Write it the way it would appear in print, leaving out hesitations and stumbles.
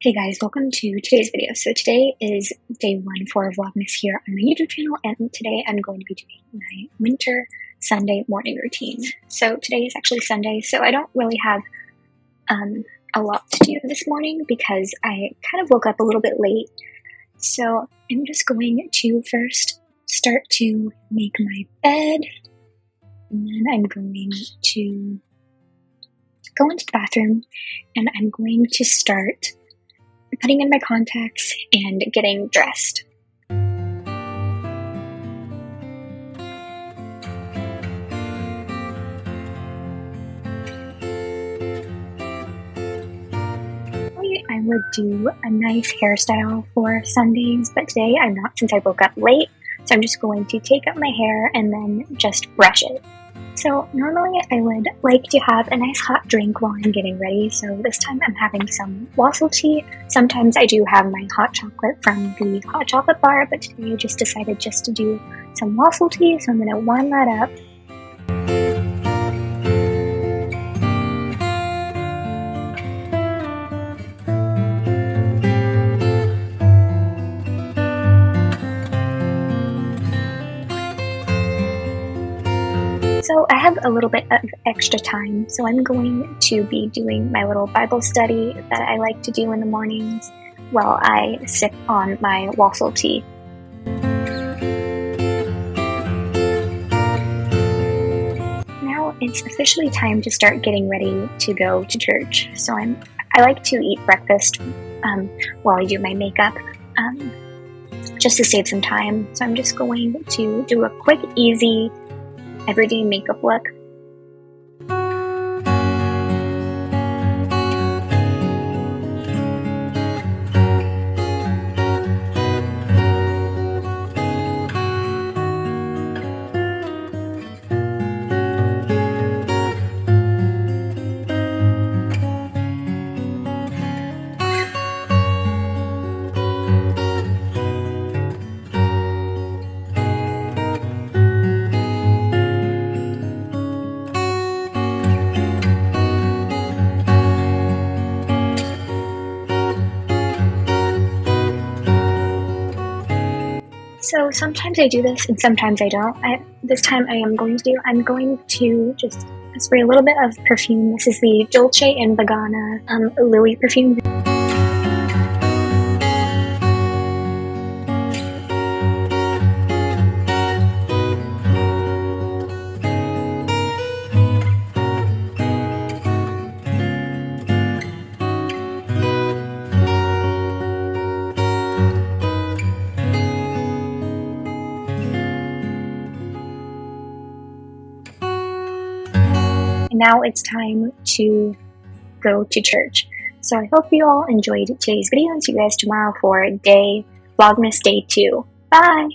Hey guys, welcome to today's video. So today is day one for Vlogmas here on my YouTube channel, and today I'm going to be doing my winter Sunday morning routine. So today is actually Sunday, so I don't really have a lot to do this morning because I kind of woke up a little bit late. So I'm just going to first start to make my bed, and then I'm going to go into the bathroom, and I'm going to start putting in my contacts and getting dressed. Normally I would do a nice hairstyle for Sundays, but today I'm not since I woke up late, so I'm just going to take out my hair and then just brush it. So normally I would like to have a nice hot drink while I'm getting ready, so this time I'm having some wassail tea. Sometimes I do have my hot chocolate from the hot chocolate bar, but today I just decided just to do some wassail tea, so I'm going to warm that up. So I have a little bit of extra time, so I'm going to be doing my little Bible study that I like to do in the mornings while I sip on my wassail tea. Now it's officially time to start getting ready to go to church. So I like to eat breakfast while I do my makeup, just to save some time. So I'm just going to do a quick, easy everyday makeup look. So sometimes I do this and sometimes I don't. This time I'm going to just spray a little bit of perfume. This is the Dolce & Gabbana Lily perfume. Now it's time to go to church. So I hope you all enjoyed today's video and see you guys tomorrow for Vlogmas Day 2. Bye!